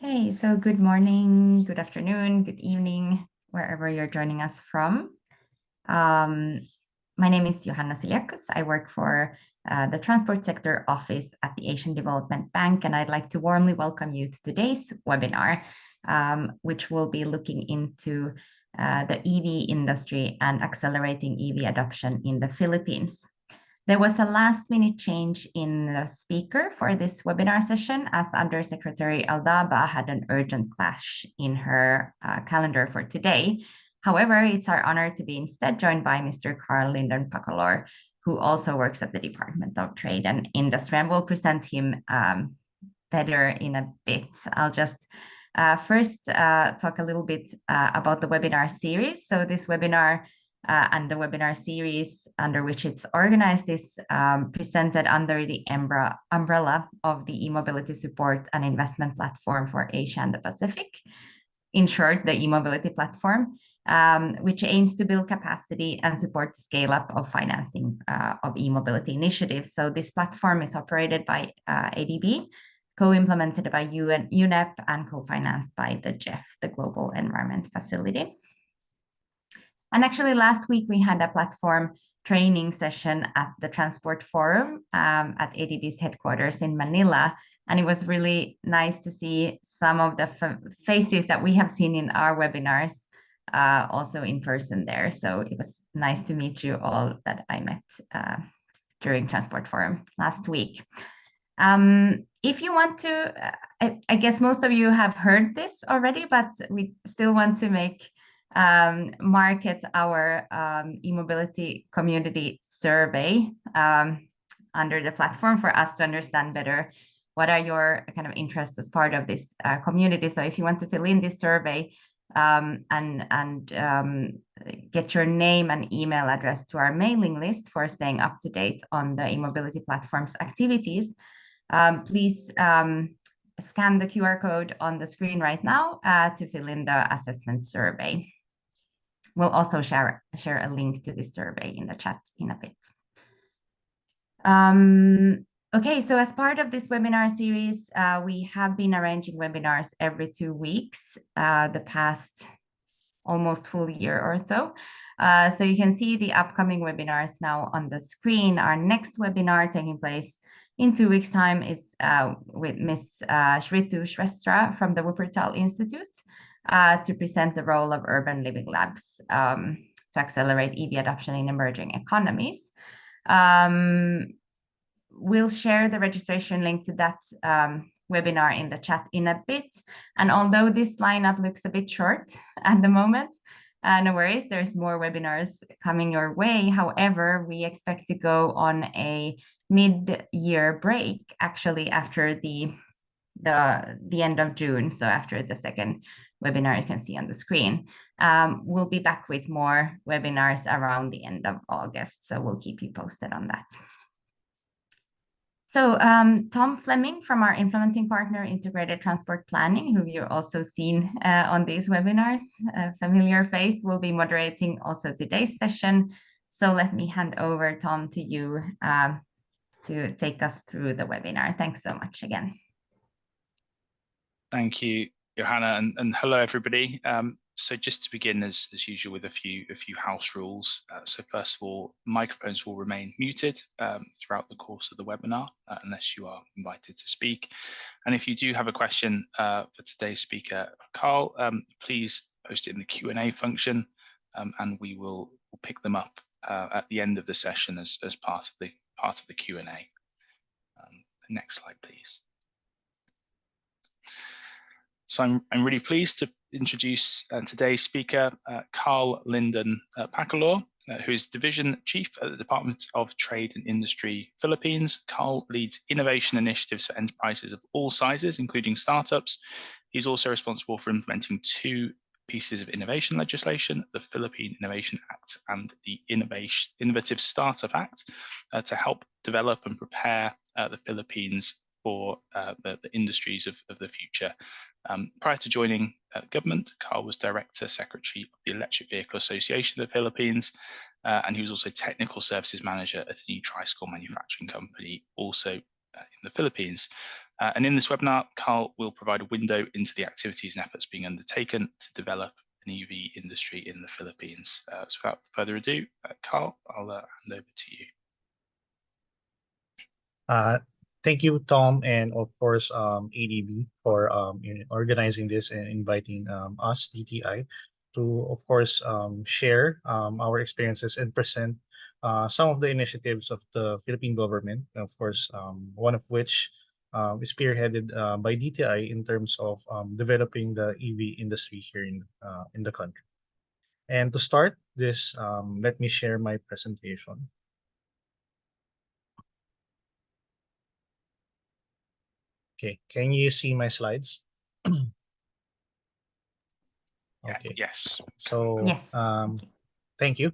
Okay, so good morning, good afternoon, good evening, wherever you're joining us from. Um, my name is Johanna Siliakus. I work for the Transport Sector Office at the Asian Development Bank, and I'd like to warmly welcome you to today's webinar, which will be looking into the EV industry and accelerating EV adoption in the Philippines. There was a last-minute change in the speaker for this webinar session, as Undersecretary Aldaba had an urgent clash in her calendar for today. However, it's our honor to be instead joined by Mr. Carl Linden Pacolor, who also works at the Department of Trade and Industry, and we'll present him better in a bit. I'll just first talk a little bit about the webinar series. So this webinar and the webinar series under which it's organized is presented under the umbrella of the e-mobility support and investment platform for Asia and the Pacific. In short, the e-mobility platform, which aims to build capacity and support scale-up of financing of e-mobility initiatives. So this platform is operated by ADB, co-implemented by UNEP, and co-financed by the GEF, the Global Environment Facility. And actually, last week we had a platform training session at the Transport Forum at ADB's headquarters in Manila. And it was really nice to see some of the faces that we have seen in our webinars also in person there. So it was nice to meet you all that I met during Transport Forum last week. If you want to, I guess most of you have heard this already, but we still want to market our e-mobility community survey under the platform for us to understand better what are your kind of interests as part of this community. So if you want to fill in this survey and get your name and email address to our mailing list for staying up to date on the e-mobility platform's activities, please scan the QR code on the screen right now to fill in the assessment survey. We'll also share a link to this survey in the chat in a bit. Okay, so as part of this webinar series, we have been arranging webinars every 2 weeks, the past almost full year or so. So you can see the upcoming webinars now on the screen. Our next webinar taking place in 2 weeks' time is with Ms. Shritu Shrestra from the Wuppertal Institute to present the role of urban living labs to accelerate EV adoption in emerging economies. We'll share the registration link to that webinar in the chat in a bit. And although this lineup looks a bit short at the moment, no worries, there's more webinars coming your way. However, we expect to go on a mid-year break, actually after the end of June, so after the second webinar you can see on the screen. We'll be back with more webinars around the end of August, so we'll keep you posted on that. So Tom Fleming from our implementing partner, Integrated Transport Planning, who you've also seen on these webinars, a familiar face, will be moderating also today's session. So let me hand over, Tom, to you to take us through the webinar. Thanks so much again. Thank you, Johanna, and hello, everybody. So just to begin, as usual, with a few house rules. So first of all, microphones will remain muted throughout the course of the webinar, unless you are invited to speak. And if you do have a question for today's speaker, Carl, please post it in the Q&A function, and we'll pick them up at the end of the session as part of the Q&A. Next slide, please. So I'm really pleased to introduce today's speaker, Carl Linden Pacolor, who is Division Chief at the Department of Trade and Industry Philippines. Carl leads innovation initiatives for enterprises of all sizes, including startups. He's also responsible for implementing 2 pieces of innovation legislation, the Philippine Innovation Act and the Innovative Startup Act, to help develop and prepare the Philippines for the industries of the future. Prior to joining government, Carl was Director Secretary of the Electric Vehicle Association of the Philippines, and he was also Technical Services Manager at a new tricycle manufacturing company, also in the Philippines. And in this webinar, Carl will provide a window into the activities and efforts being undertaken to develop an EV industry in the Philippines. So without further ado, Carl, I'll hand over to you. Thank you, Tom, and of course, ADB for organizing this and inviting us, DTI, to, of course, share our experiences and present some of the initiatives of the Philippine government, of course, one of which is spearheaded by DTI in terms of developing the EV industry here in the country. And to start this, let me share my presentation. Okay, can you see my slides? Okay. Yes. So, Yes. thank you.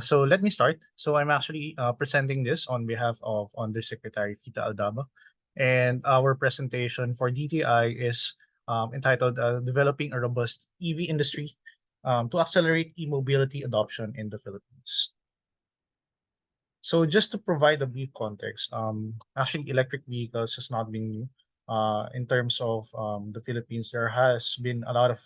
So let me start. So I'm actually presenting this on behalf of Undersecretary Fita Aldaba. And our presentation for DTI is entitled Developing a Robust EV Industry to Accelerate E-Mobility Adoption in the Philippines. So just to provide a brief context, actually electric vehicles has not been new. In terms of the Philippines, there has been a lot of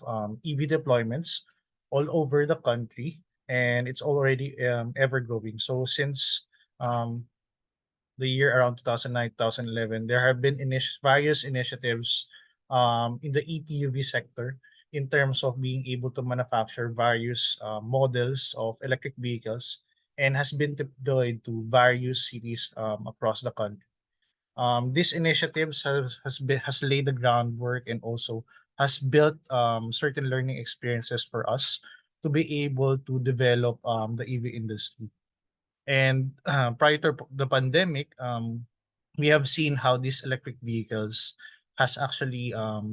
EV deployments all over the country, and it's already ever growing. So since the year around 2009, 2011, there have been various initiatives in the ETUV sector in terms of being able to manufacture various models of electric vehicles and has been deployed to various cities across the country. These initiatives has laid the groundwork and also has built certain learning experiences for us to be able to develop the EV industry. And prior to the pandemic, we have seen how these electric vehicles has actually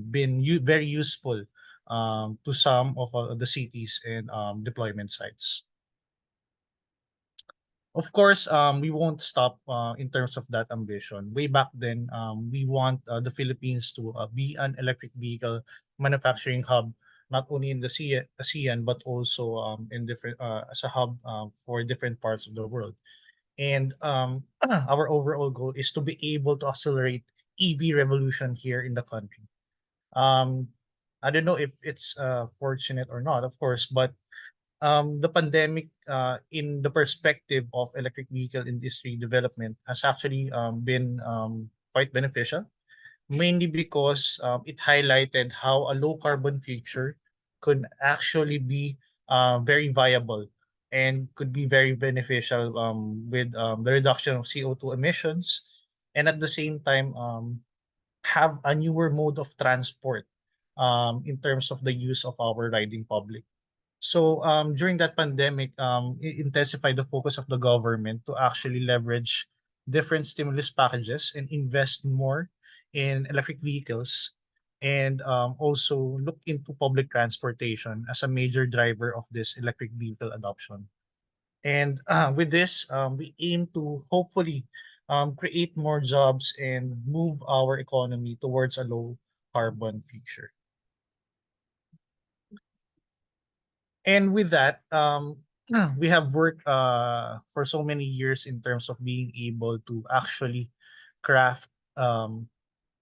been very useful to some of the cities and deployment sites. Of course, we won't stop in terms of that ambition. Way back then, we want the Philippines to be an electric vehicle manufacturing hub, not only in the ASEAN, but also in different as a hub for different parts of the world. And our overall goal is to be able to accelerate EV revolution here in the country. I don't know if it's fortunate or not, of course, but the pandemic in the perspective of electric vehicle industry development has actually been quite beneficial, mainly because it highlighted how a low carbon future could actually be very viable and could be very beneficial with the reduction of CO2 emissions, and at the same time have a newer mode of transport in terms of the use of our riding public. So during that pandemic, it intensified the focus of the government to actually leverage different stimulus packages and invest more in electric vehicles, and also look into public transportation as a major driver of this electric vehicle adoption. And with this, we aim to hopefully create more jobs and move our economy towards a low carbon future. And with that, we have worked for so many years in terms of being able to actually craft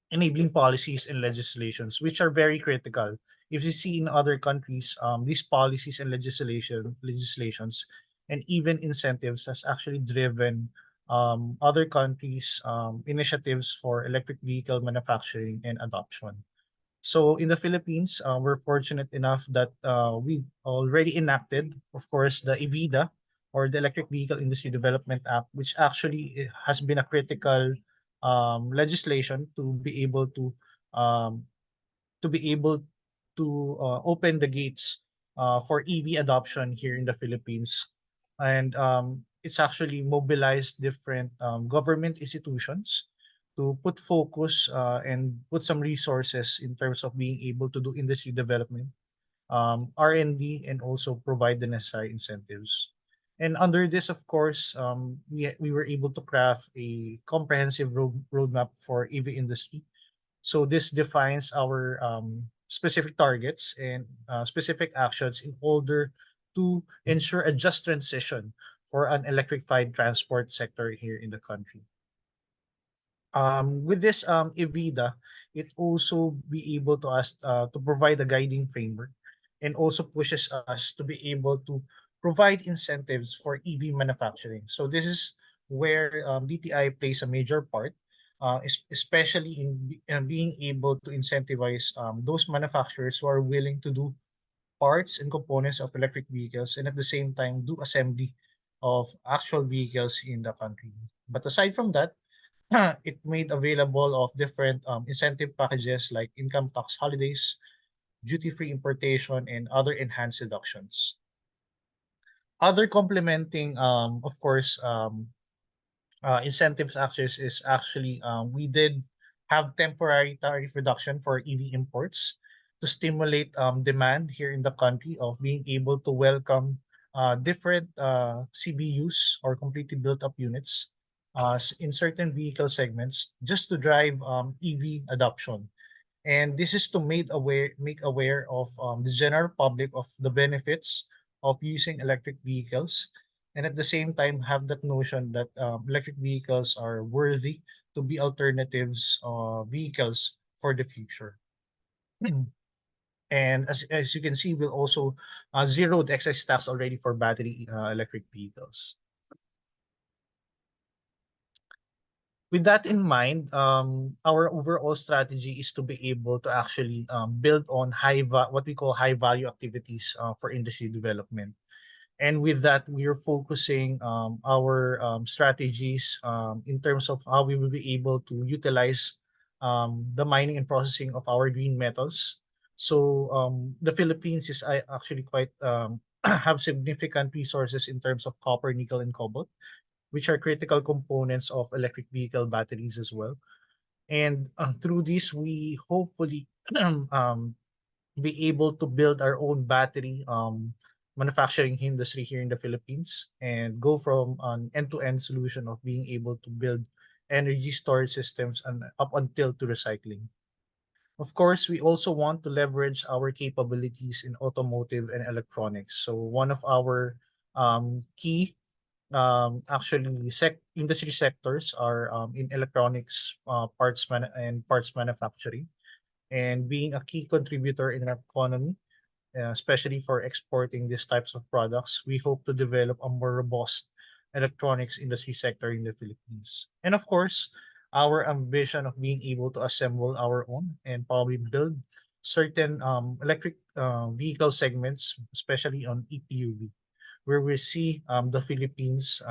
enabling policies and legislations, which are very critical. If you see in other countries, these policies and legislations, and even incentives has actually driven other countries' initiatives for electric vehicle manufacturing and adoption. So in the Philippines, we're fortunate enough that we've already enacted, of course, the EVIDA, or the Electric Vehicle Industry Development Act, which actually has been a critical legislation to be able to open the gates for EV adoption here in the Philippines. And it's actually mobilized different government institutions to put focus and put some resources in terms of being able to do industry development, R&D, and also provide the necessary incentives. And under this, of course, we were able to craft a comprehensive roadmap for EV industry. So this defines our specific targets and specific actions in order to ensure a just transition for an electrified transport sector here in the country. With this EVIDA, it also be able to us to provide a guiding framework, and also pushes us to be able to provide incentives for EV manufacturing. So this is where DTI plays a major part, especially in being able to incentivize those manufacturers who are willing to do parts and components of electric vehicles, and at the same time do assembly of actual vehicles in the country. But aside from that, it made available of different incentive packages like income tax holidays, duty-free importation, and other enhanced deductions. Other complementing, of course, incentives actions is actually we did have temporary tariff reduction for EV imports to stimulate demand here in the country of being able to welcome different CBUs or completely built up units in certain vehicle segments just to drive EV adoption. And this is to make aware of the general public of the benefits of using electric vehicles, and at the same time have that notion that electric vehicles are worthy to be alternatives vehicles for the future. And as you can see, we'll also zero the excise tax already for battery electric vehicles. With that in mind, our overall strategy is to be able to actually build on what we call high value activities for industry development. And with that, we are focusing our strategies in terms of how we will be able to utilize the mining and processing of our green metals. So the Philippines is actually quite have significant resources in terms of copper, nickel, and cobalt, which are critical components of electric vehicle batteries as well. And through this, we hopefully be able to build our own battery manufacturing industry here in the Philippines, and go from an end-to-end solution of being able to build energy storage systems and up until to recycling. Of course, we also want to leverage our capabilities in automotive and electronics. So one of our key actually industry sectors are in electronics and parts manufacturing, and being a key contributor in our economy, especially for exporting these types of products. We hope to develop a more robust electronics industry sector in the Philippines. And of course, our ambition of being able to assemble our own and probably build certain electric vehicle segments, especially on EPUV, where we see the Philippines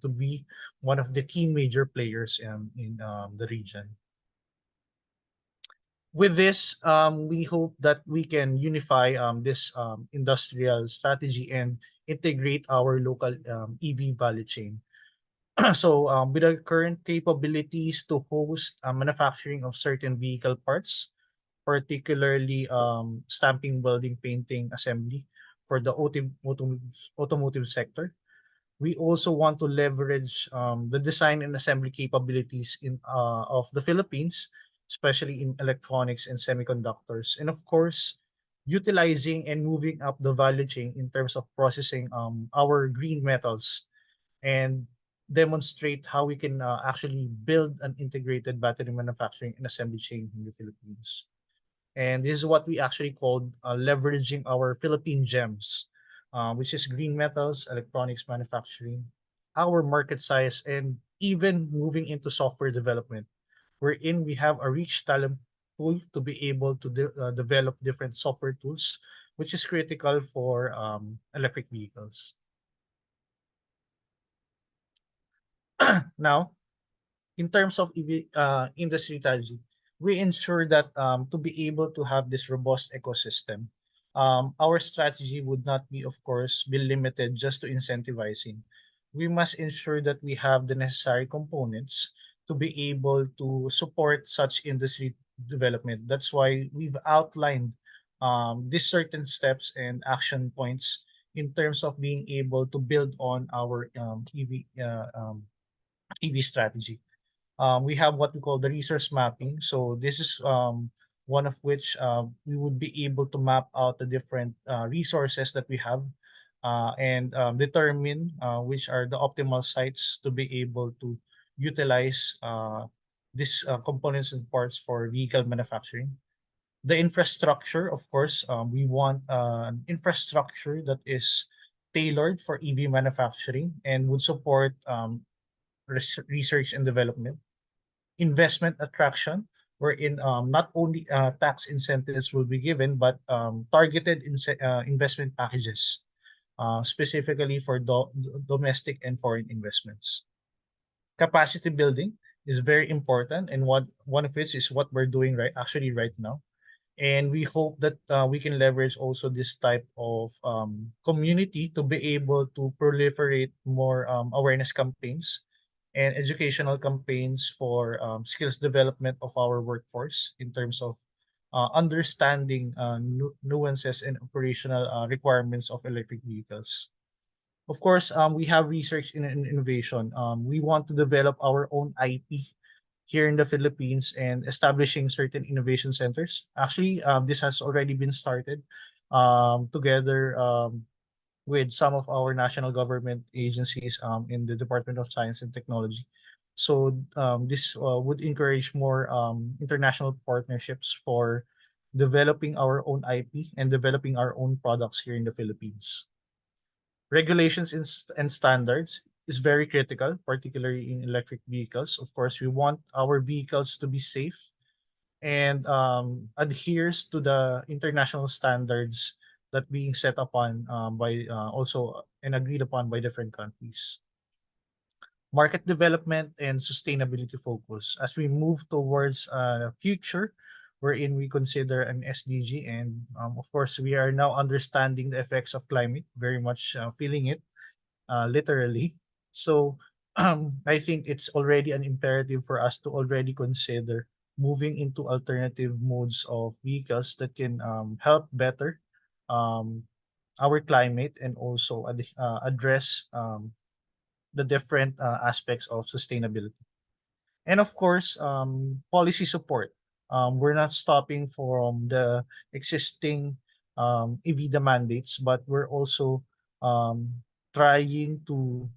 to be one of the key major players in the region. With this, we hope that we can unify this industrial strategy and integrate our local EV value chain. So with our current capabilities to host manufacturing of certain vehicle parts, particularly stamping, welding, painting, assembly for the automotive sector, we also want to leverage the design and assembly capabilities of the Philippines, especially in electronics and semiconductors. And of course, utilizing and moving up the value chain in terms of processing our green metals, and demonstrate how we can actually build an integrated battery manufacturing and assembly chain in the Philippines. And this is what we actually called leveraging our Philippine gems, which is green metals, electronics manufacturing, our market size, and even moving into software development, wherein we have a rich talent pool to be able to develop different software tools, which is critical for electric vehicles. Now, in terms of industry strategy, we ensure that to be able to have this robust ecosystem, our strategy would not be, of course, be limited just to incentivizing. We must ensure that we have the necessary components to be able to support such industry development. That's why we've outlined these certain steps and action points in terms of being able to build on our EV strategy. We have what we call the resource mapping. So this is one of which we would be able to map out the different resources that we have and determine which are the optimal sites to be able to utilize these components and parts for vehicle manufacturing. The infrastructure, of course, we want an infrastructure that is tailored for EV manufacturing and would support research and development. Investment attraction, wherein not only tax incentives will be given, but targeted investment packages, specifically for domestic and foreign investments. Capacity building is very important, and one of which is what we're doing right now. And we hope that we can leverage also this type of community to be able to proliferate more awareness campaigns and educational campaigns for skills development of our workforce in terms of understanding nuances and operational requirements of electric vehicles. Of course, we have research and innovation. We want to develop our own IP here in the Philippines and establishing certain innovation centers. Actually, this has already been started together with some of our national government agencies in the Department of Science and Technology. So this would encourage more international partnerships for developing our own IP and developing our own products here in the Philippines. Regulations and standards is very critical, particularly in electric vehicles. Of course, we want our vehicles to be safe and adheres to the international standards that being set upon by also and agreed upon by different countries. Market development and sustainability focus. As we move towards a future wherein we consider an SDG, and of course, we are now understanding the effects of climate, very much feeling it literally. So I think it's already an imperative for us to already consider moving into alternative modes of vehicles that can help better our climate and also address the different aspects of sustainability. And of course, policy support. We're not stopping from the existing EVIDA mandates, but we're also trying to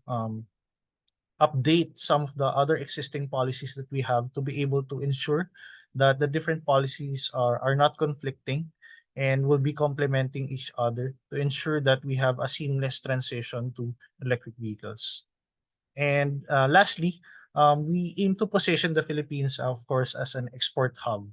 update some of the other existing policies that we have to be able to ensure that the different policies are not conflicting and will be complementing each other to ensure that we have a seamless transition to electric vehicles. And lastly, we aim to position the Philippines, of course, as an export hub.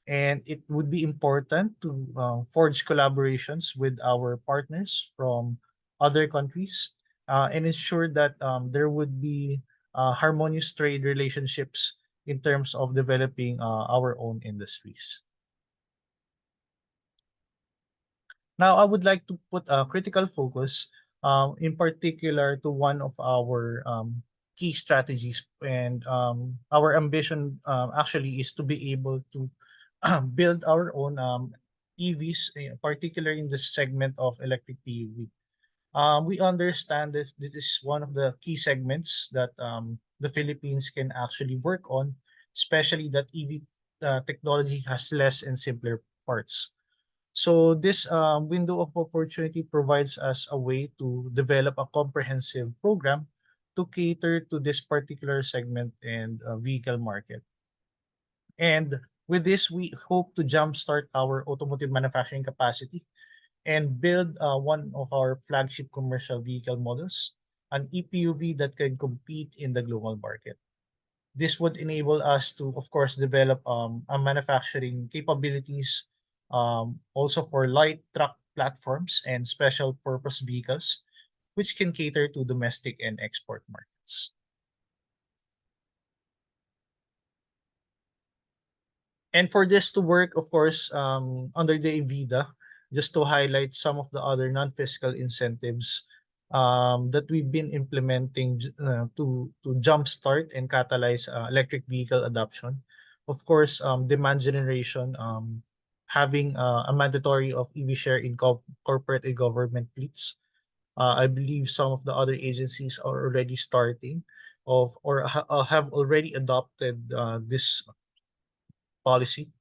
And it would be important to forge collaborations with our partners from other countries and ensure that there would be harmonious trade relationships in terms of developing our own industries. Now, I would like to put a critical focus in particular to one of our key strategies, and our ambition actually is to be able to build our own EVs, particularly in the segment of electric PUV. We understand this is one of the key segments that the Philippines can actually work on, especially that EV technology has less and simpler parts. So this window of opportunity provides us a way to develop a comprehensive program to cater to this particular segment and vehicle market. And with this, we hope to jumpstart our automotive manufacturing capacity and build one of our flagship commercial vehicle models, an ePUV that can compete in the global market. This would enable us to, of course, develop a manufacturing capabilities also for light truck platforms and special purpose vehicles, which can cater to domestic and export markets. And for this to work, of course, under the EVIDA, just to highlight some of the other non-fiscal incentives that we've been implementing to jumpstart and catalyze electric vehicle adoption. Of course, demand generation, having a mandatory of EV share in corporate and government fleets. I believe some of the other agencies are already starting of or have already adopted this policy.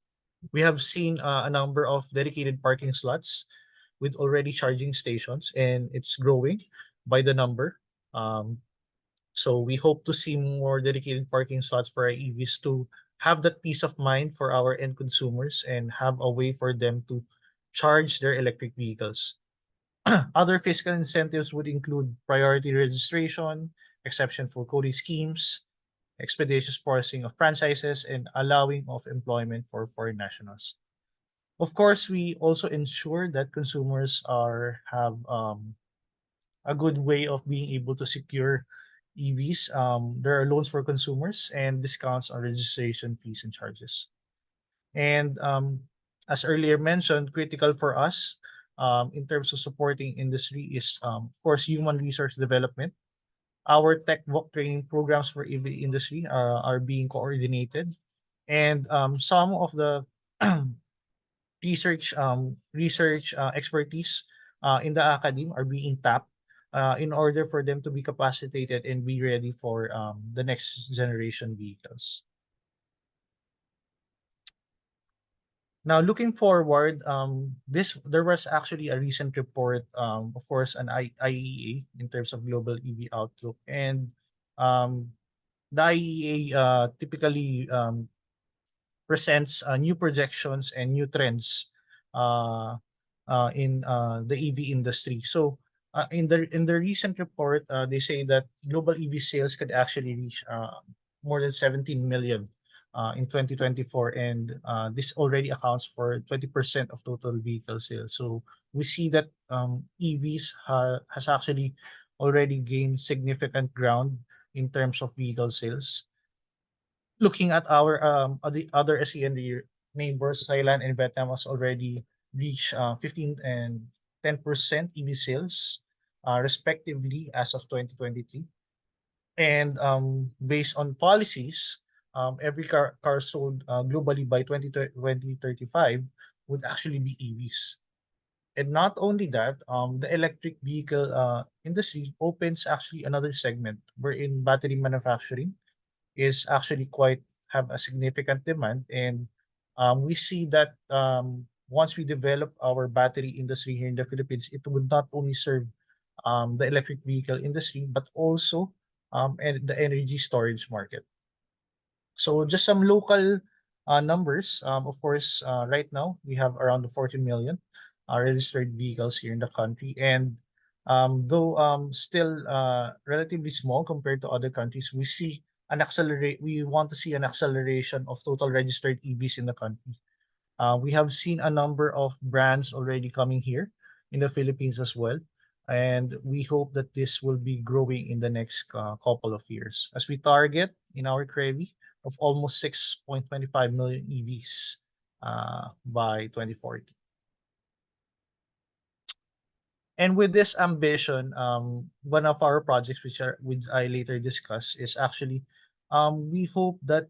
We have seen a number of dedicated parking slots with already charging stations, and it's growing by the number. So we hope to see more dedicated parking slots for our EVs to have that peace of mind for our end consumers and have a way for them to charge their electric vehicles. Other fiscal incentives would include priority registration, exception for coding schemes, expeditious parsing of franchises, and allowing of employment for foreign nationals. Of course, we also ensure that consumers have a good way of being able to secure EVs. There are loans for consumers and discounts on registration fees and charges. And as earlier mentioned, critical for us in terms of supporting industry is, of course, human resource development. Our tech VOC training programs for EV industry are being coordinated, and some of the research expertise in the academy are being tapped in order for them to be capacitated and be ready for the next generation vehicles. Now, looking forward, there was actually a recent report, of course, an IEA in terms of global EV outlook, and the IEA typically presents new projections and new trends in the EV industry. So, in the recent report, they say that global EV sales could actually reach more than 17 million in 2024, and this already accounts for 20% of total vehicle sales. So we see that EVs has actually already gained significant ground in terms of vehicle sales. Looking at our the other ASEAN neighbors, Thailand and Vietnam has already reached 15 and 10% EV sales, respectively, as of 2023. And based on policies, every car sold globally by 2035 would actually be EVs. And not only that, the electric vehicle industry opens actually another segment wherein battery manufacturing is actually quite have a significant demand, and we see that once we develop our battery industry here in the Philippines, it would not only serve the electric vehicle industry but also and the energy storage market. So just some local numbers. Of course, right now we have around 14 million registered vehicles here in the country, and though still relatively small compared to other countries, we want to see an acceleration of total registered EVs in the country. We have seen a number of brands already coming here in the Philippines as well, and we hope that this will be growing in the next couple of years as we target in our CREVI of almost 6.25 million EVs by 2040. And with this ambition, one of our projects which I later discuss is actually we hope that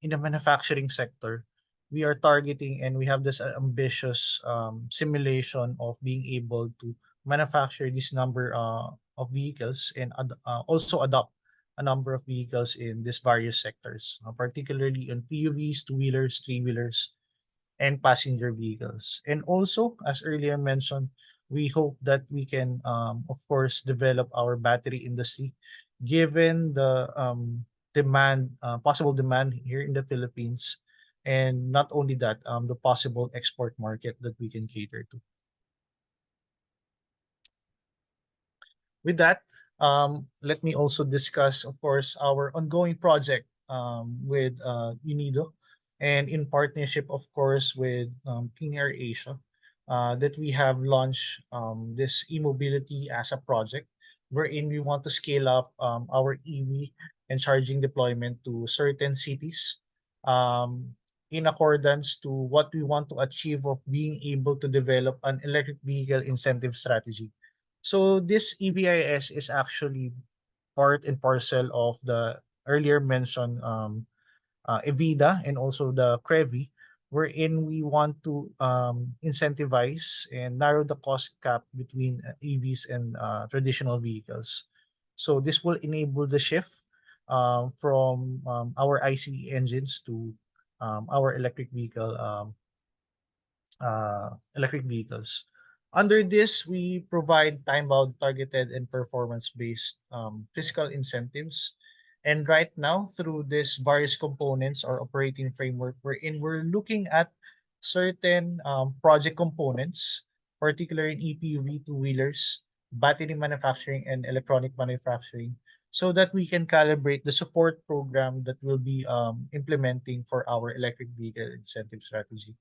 in the manufacturing sector, we are targeting and we have this ambitious simulation of being able to manufacture this number of vehicles and also adopt a number of vehicles in these various sectors, particularly in PUVs, two-wheelers, three-wheelers, and passenger vehicles. And also, as earlier mentioned, we hope that we can, of course, develop our battery industry, given the possible demand here in the Philippines, and not only that, the possible export market that we can cater to. With that, let me also discuss, of course, our ongoing project with UNIDO, and in partnership, of course, with Clean Air Asia, that we have launched this e-mobility as a project wherein we want to scale up our EV and charging deployment to certain cities in accordance to what we want to achieve of being able to develop an electric vehicle incentive strategy. So this EVIS is actually part and parcel of the earlier mentioned EVIDA and also the CREVI, wherein we want to incentivize and narrow the cost gap between EVs and traditional vehicles. So this will enable the shift from our ICE engines to our electric vehicles. Under this, we provide time-bound, targeted, and performance-based fiscal incentives And right now, through these various components or operating framework we're looking at certain project components, particularly in EPUV, two-wheelers, battery manufacturing, and electronic manufacturing, so that we can calibrate the support program that we'll be implementing for our electric vehicle incentive strategy.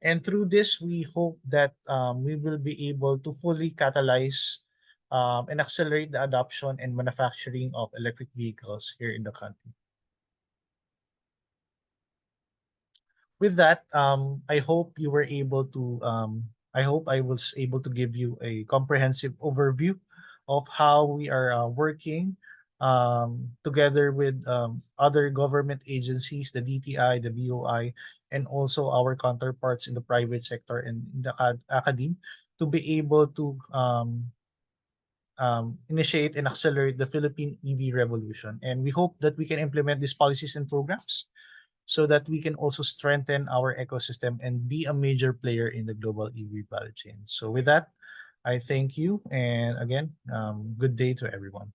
And through this, we hope that we will be able to fully catalyze and accelerate the adoption and manufacturing of electric vehicles here in the country. With that, I hope you were able to, I hope I was able to give you a comprehensive overview of how we are working together with other government agencies, the DTI, the BOI, and also our counterparts in the private sector and in the academe, to be able to initiate and accelerate the Philippine EV revolution. And we hope that we can implement these policies and programs so that we can also strengthen our ecosystem and be a major player in the global EV value chain. So with that, I thank you. And again, good day to everyone.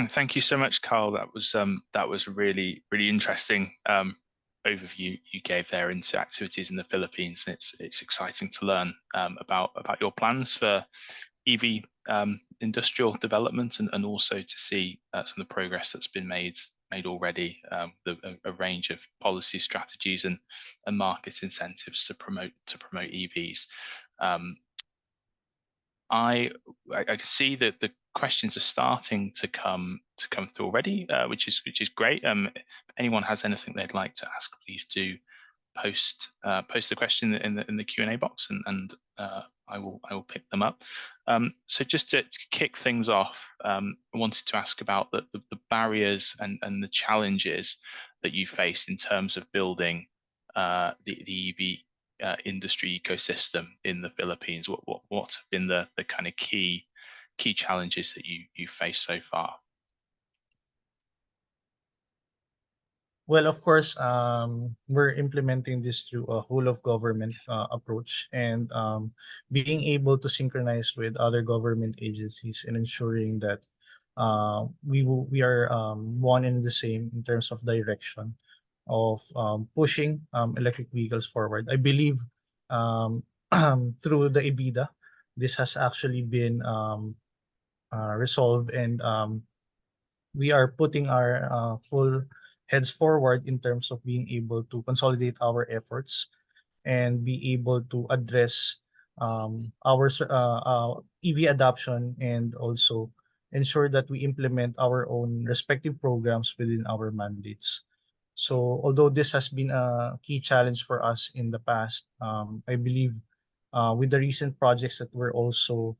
Thank you so much, Carl. That was really interesting overview you gave there into activities in the Philippines. And it's exciting to learn about your plans for EV industrial development and also to see some of the progress that's been made already, a range of policy strategies and market incentives to promote EVs. I can see that the questions are starting to come through already, which is great. If anyone has anything they'd like to ask, please do post the question in the Q&A box, and I will pick them up. So just to kick things off, I wanted to ask about the barriers and the challenges that you face in terms of building the EV industry ecosystem in the Philippines. What have been the kind of key challenges that you face so far? Well, of course, we're implementing this through a whole of government approach, and being able to synchronize with other government agencies and ensuring that we are one and the same in terms of direction of pushing electric vehicles forward. I believe through the EBITDA, this has actually been resolved, and we are putting our full heads forward in terms of being able to consolidate our efforts and be able to address our EV adoption, and also ensure that we implement our own respective programs within our mandates. So although this has been a key challenge for us in the past, I believe with the recent projects that were also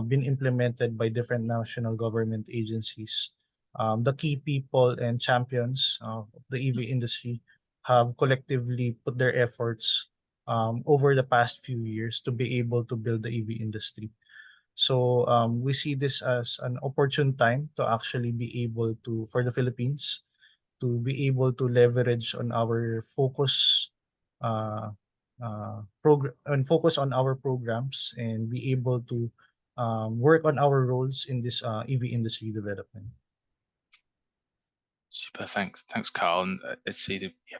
been implemented by different national government agencies, the key people and champions of the EV industry have collectively put their efforts over the past few years to be able to build the EV industry. So we see this as an opportune time to actually be able to, for the Philippines, to be able to leverage on our focus focus on our programs and be able to work on our roles in this EV industry development. Super, thanks, Carl. And let's see,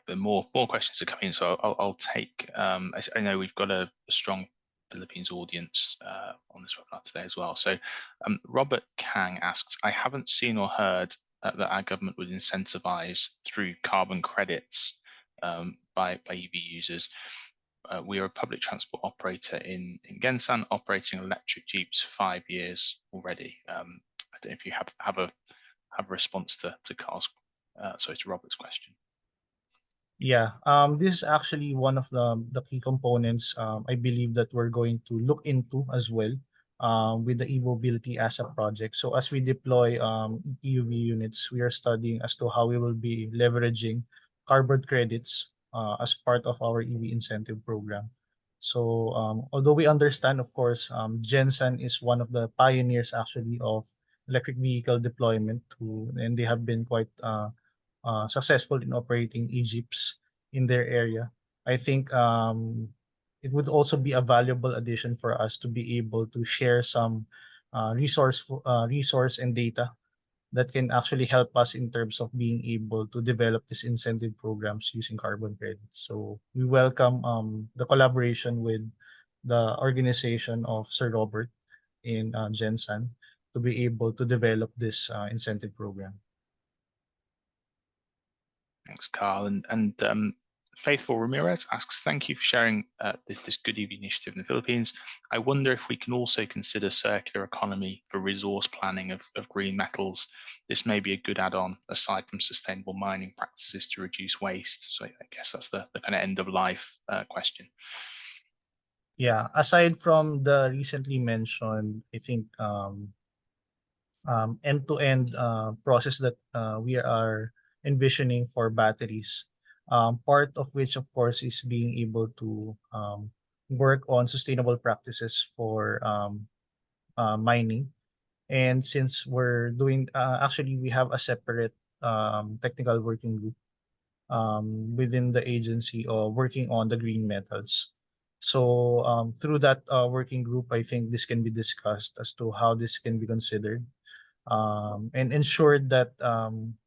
the more questions are coming in, so I'll take. I know we've got a strong Philippines audience on this webinar today as well. So Robert Kang asks, I haven't seen or heard that our government would incentivize through carbon credits by EV users. We are a public transport operator in Gensan, operating electric Jeeps 5 years already. I don't know if you have a response to Carl's, sorry, to Robert's question. Yeah, this is actually one of the key components I believe that we're going to look into as well with the e-mobility as a project. So as we deploy EUV units, we are studying as to how we will be leveraging carbon credits as part of our EV incentive program. So although we understand, of course, Gensan is one of the pioneers actually of electric vehicle deployment, and they have been quite successful in operating e-jeeps in their area. I think it would also be a valuable addition for us to be able to share some resource and data that can actually help us in terms of being able to develop these incentive programs using carbon credits. So we welcome the collaboration with the organization of Sir Robert in Gensan to be able to develop this incentive program. Thanks, Carl. And Faithful Ramirez asks, thank you for sharing this Good EV initiative in the Philippines. I wonder if we can also consider circular economy for resource planning of green metals. This may be a good add-on aside from sustainable mining practices to reduce waste. So I guess that's the kind of end of life question. Yeah, aside from the recently mentioned, I think end-to-end process that we are envisioning for batteries. Part of which, of course, is being able to work on sustainable practices for mining. And since we're doing, actually, we have a separate technical working group within the agency working on the green metals. So through that working group, I think this can be discussed as to how this can be considered and ensure that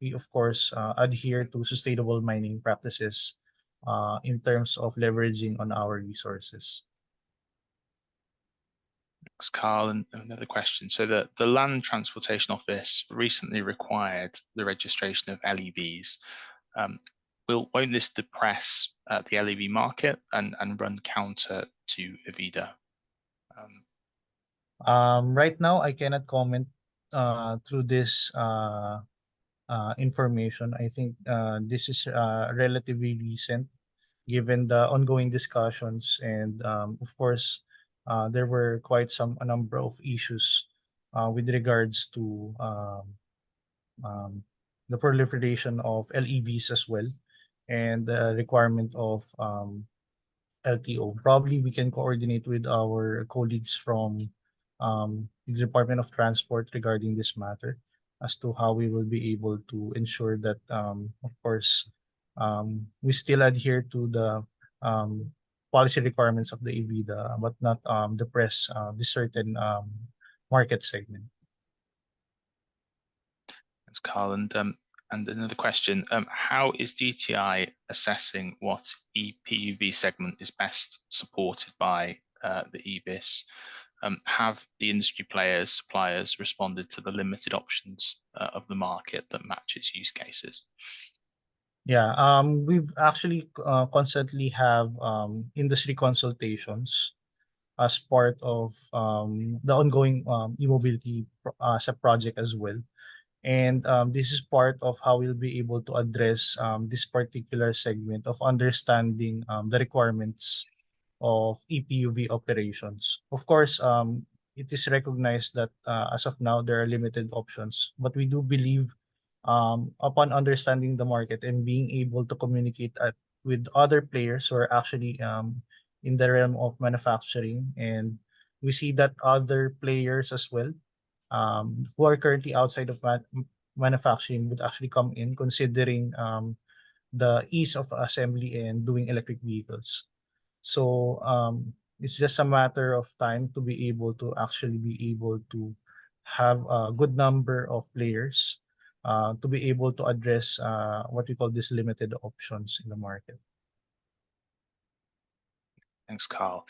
we, of course, adhere to sustainable mining practices in terms of leveraging on our resources. Thanks, Carl. And another question. So the Land Transportation Office recently required the registration of LEVs. Won't this depress the LEV market and run counter to Evida? Right now, I cannot comment through this information. I think this is relatively recent given the ongoing discussions and of course there were quite a number of issues with regards to the proliferation of LEVs as well and the requirement of LTO. Probably we can coordinate with our colleagues from the Department of Transport regarding this matter as to how we will be able to ensure that, of course, we still adhere to the policy requirements of the Evida, but not depress this certain market segment. Thanks, Carl. And another question, how is DTI assessing what EPUV segment is best supported by the EBIS? Have the industry players, suppliers responded to the limited options of the market that matches use cases? Yeah, we've actually constantly have industry consultations as part of the ongoing e-mobility project as well. And this is part of how we'll be able to address this particular segment of understanding the requirements of EPUV operations. Of course, it is recognized that as of now, there are limited options, but we do believe upon understanding the market and being able to communicate with other players who are actually in the realm of manufacturing, and we see that other players as well who are currently outside of manufacturing would actually come in considering the ease of assembly and doing electric vehicles. So it's just a matter of time to be able to actually be able to have a good number of players to be able to address what we call these limited options in the market. Thanks, Carl.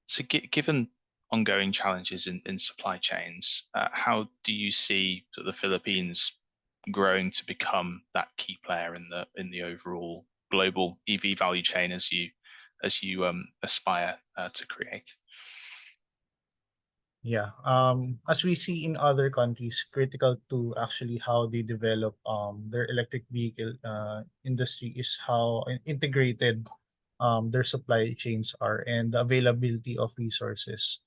So given ongoing challenges in supply chains, how do you see the Philippines growing to become that key player in the overall global EV value chain as you aspire to create? Yeah, as we see in other countries, critical to actually how they develop their electric vehicle industry is how integrated their supply chains are and the availability of resources.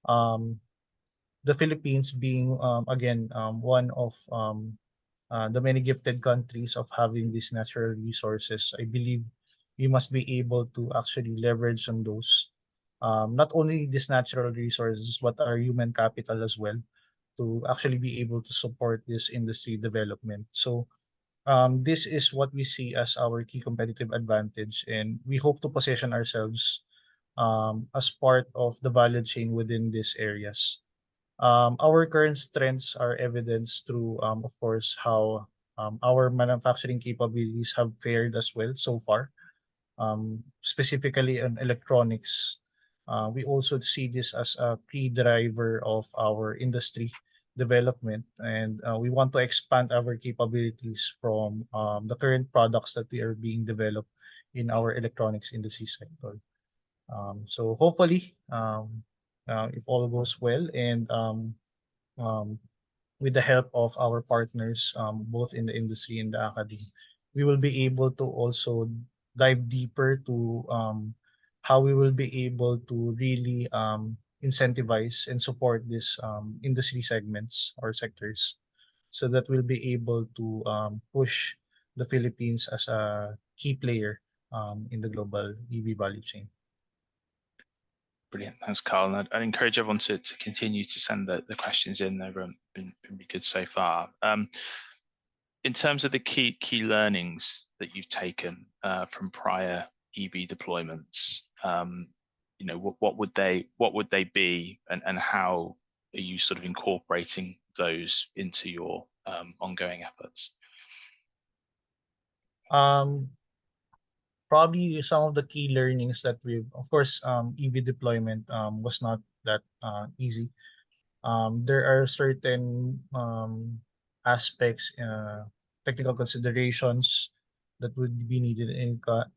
The Philippines being again one of the many gifted countries of having these natural resources, I believe we must be able to actually leverage on those. Not only these natural resources, but our human capital as well to actually be able to support this industry development. So this is what we see as our key competitive advantage, and we hope to position ourselves as part of the value chain within these areas. Our current strengths are evidenced through, of course, how our manufacturing capabilities have fared as well so far, specifically in electronics. We also see this as a key driver of our industry development, and we want to expand our capabilities from the current products that we are being developed in our electronics industry sector. So hopefully, if all goes well and um, with the help of our partners, both in the industry and the academy, we will be able to also dive deeper to how we will be able to really incentivize and support these industry segments or sectors so that we'll be able to push the Philippines as a key player in the global EV value chain. Brilliant. Thanks, Carl. And I'd encourage everyone to continue to send the questions in. They've been really good so far. In terms of the key learnings that you've taken from prior EV deployments, you know, what would they be, and how are you sort of incorporating those into your ongoing efforts? Probably some of the key learnings that of course, EV deployment was not that easy. There are certain aspects, technical considerations that would be needed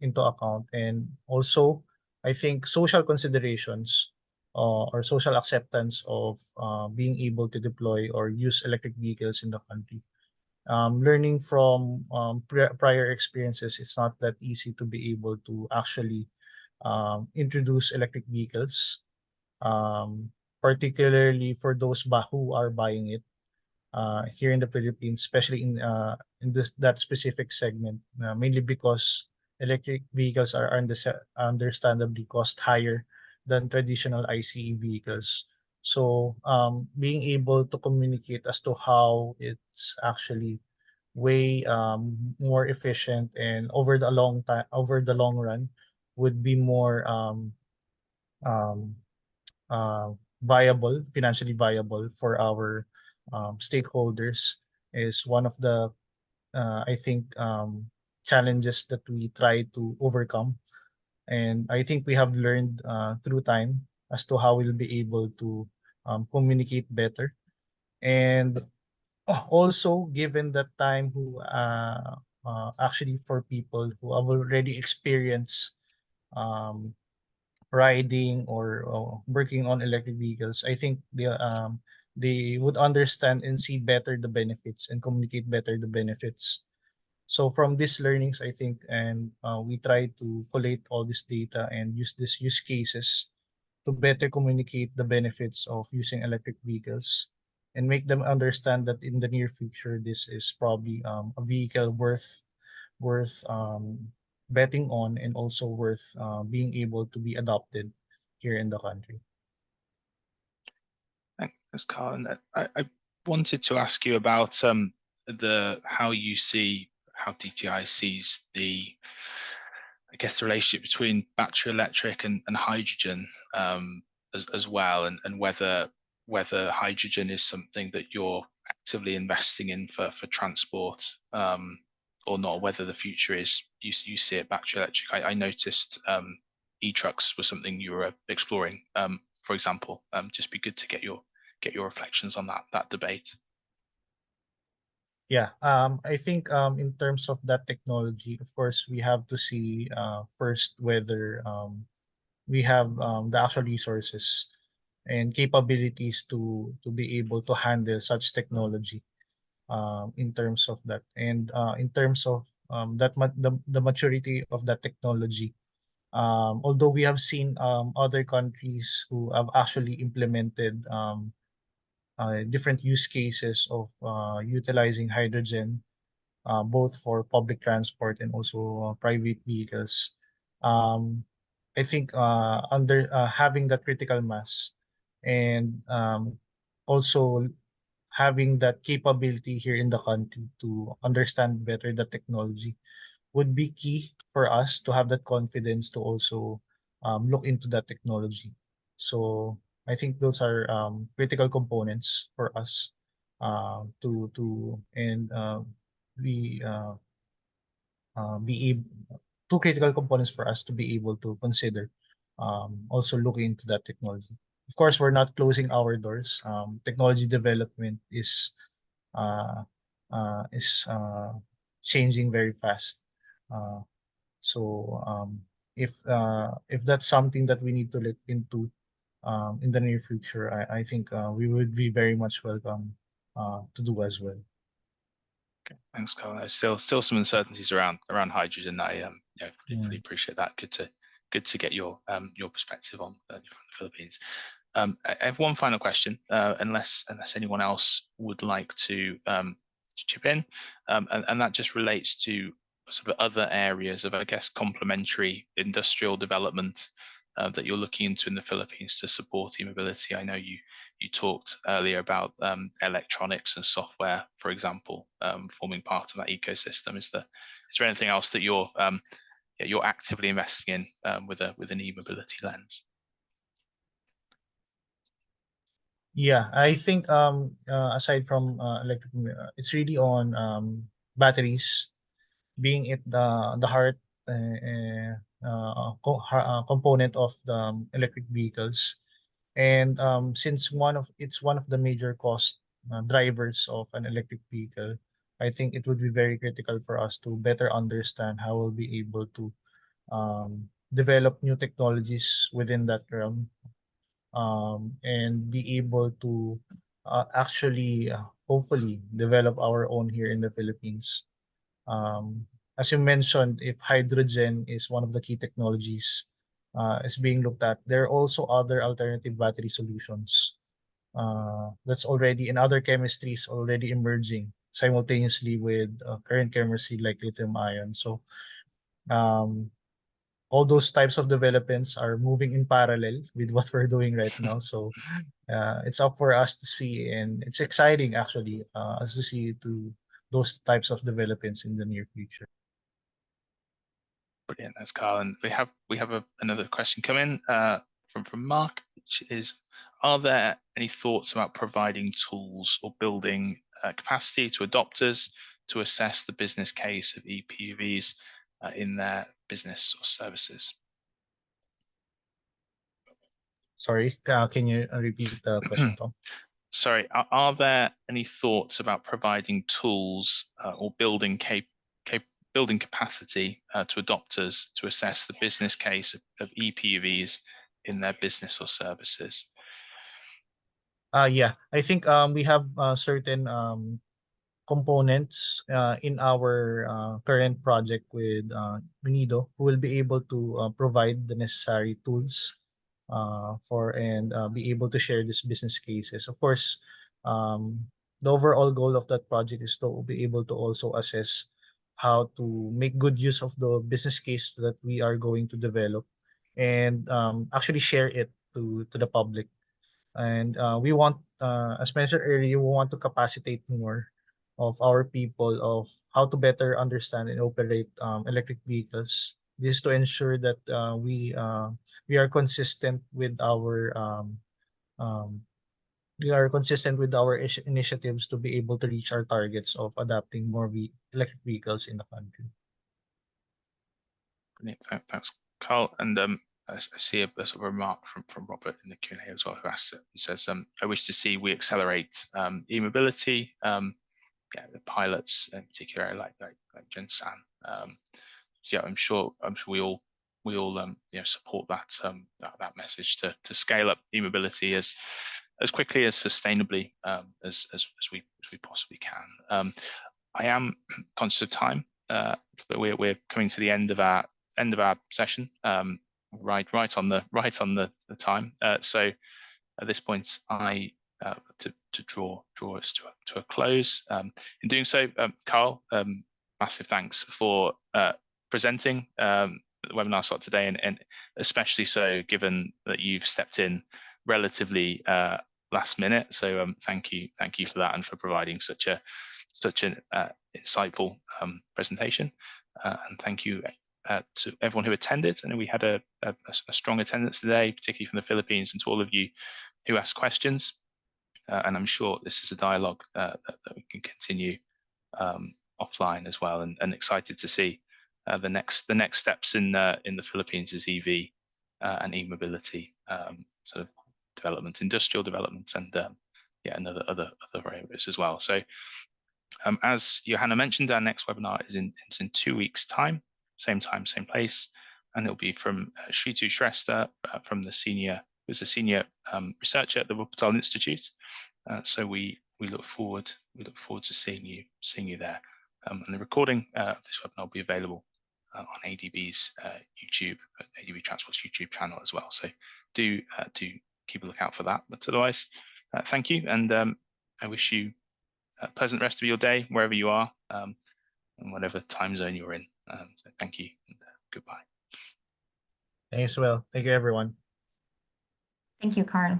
into account, and also I think social considerations or social acceptance of being able to deploy or use electric vehicles in the country. Learning from prior experiences, it's not that easy to be able to actually introduce electric vehicles, particularly for those who are buying it here in the Philippines, especially in that specific segment, mainly because electric vehicles are understandably cost higher than traditional ICE vehicles. So being able to communicate as to how it's actually way more efficient and over the long run would be more um, financially viable for our stakeholders is one of the I think challenges that we try to overcome, and I think we have learned through time as to how we'll be able to communicate better. And also, given that time, who actually for people who have already experienced um, riding or working on electric vehicles, I think they would understand and see better the benefits and communicate better the benefits. So from these learnings, I think, and we try to collate all this data and use these use cases to better communicate the benefits of using electric vehicles and make them understand that in the near future, this is probably a vehicle worth betting on and also worth being able to be adopted here in the country. Thanks, Carl. And I wanted to ask you about how DTI sees the, I guess, the relationship between battery electric and hydrogen as well, and whether hydrogen is something that you're actively investing in for transport or not, whether the future is you see it battery electric. I noticed e-trucks was something you were exploring, for example. Just be good to get your reflections on that debate. Yeah, I think in terms of that technology, of course, we have to see first whether we have the actual resources and capabilities to be able to handle such technology in terms of that, and in terms of the maturity of that technology. Although we have seen other countries who have actually implemented different use cases of utilizing hydrogen, both for public transport and also private vehicles. I think under having that critical mass and also having that capability here in the country to understand better the technology would be key for us to have that confidence to also look into that technology. So I think those are critical components for us be able two critical components for us to be able to consider also looking into that technology. Of course, we're not closing our doors. Technology development uh, is changing very fast. So if that's something that we need to look into in the near future, I think we would be very much welcome to do as well. Okay, thanks, Carl. There's still some uncertainties around hydrogen. I fully appreciate that. Good to get your perspective on from the Philippines. I have one final question, unless anyone else would like to chip in, and that just relates to sort of other areas of, I guess, complementary industrial development that you're looking into in the Philippines to support e-mobility. I know you talked earlier about electronics and software, for example, forming part of that ecosystem. Is there anything else that you're actively investing in with an e-mobility lens? Yeah, I think aside from electric, it's really on batteries being it the heart component of the electric vehicles. And since it's one of the major cost drivers of an electric vehicle, I think it would be very critical for us to better understand how we'll be able to develop new technologies within that realm, and be able to actually hopefully develop our own here in the Philippines. As you mentioned, if hydrogen is one of the key technologies is being looked at, there are also other alternative battery solutions that's already in other chemistries already emerging simultaneously with current chemistry like lithium ion. So um, all those types of developments are moving in parallel with what we're doing right now. So it's up for us to see, and it's exciting actually as to see to those types of developments in the near future. Brilliant, thanks, Carl. And we have another question come in from Mark, which is: are there any thoughts about providing tools or building capacity to adopters to assess the business case of ePUVs in their business or services? Sorry, can you repeat the question, Tom? Sorry, are there any thoughts about providing tools or building capacity to adopters to assess the business case of ePUVs in their business or services? Yeah, I think we have certain components in our current project with Unido, who will be able to provide the necessary tools and be able to share these business cases. Of course, the overall goal of that project is to be able to also assess how to make good use of the business case that we are going to develop, and actually share it to the public. And we want, as mentioned earlier, we want to capacitate more of our people of how to better understand and operate electric vehicles. This is to ensure that we are consistent with our um, initiatives to be able to reach our targets of adopting more electric vehicles in the country. Brilliant. Thanks, Carl. And I see a sort of remark from Robert in the Q&A as well, who says, I wish to see we accelerate e-mobility, the pilots in particular, like Jinsan. Yeah, I'm sure we all support that message to scale up e-mobility as quickly as sustainably as we possibly can. I am conscious of time, but we're coming to the end of our session, right on the time. So at this point, I to draw us to a close. In doing so, Carl, massive thanks for presenting the webinar slot today, and especially so given that you've stepped in relatively last minute. So thank you for that, and for providing such an insightful presentation. And thank you to everyone who attended. And we had a strong attendance today, particularly from the Philippines, and to all of you who asked questions. And I'm sure this is a dialogue that we can continue offline as well, and excited to see the next steps in the Philippines is EV and e-mobility sort of development, industrial development, and and other areas as well. So as Johanna mentioned, our next webinar is in 2 weeks' time, same place, and it'll be from Shritu Shrestha from who's a senior researcher at the Wuppertal Institute. So we look forward to seeing you there. And the recording of this webinar will be available on ADB's YouTube, ADB Transport's YouTube channel as well. So do keep a lookout for that. But otherwise, thank you, and I wish you a pleasant rest of your day wherever you are, and whatever time zone you're in. So thank you, and goodbye. Thanks, Will. Thank you, everyone. Thank you, Carl.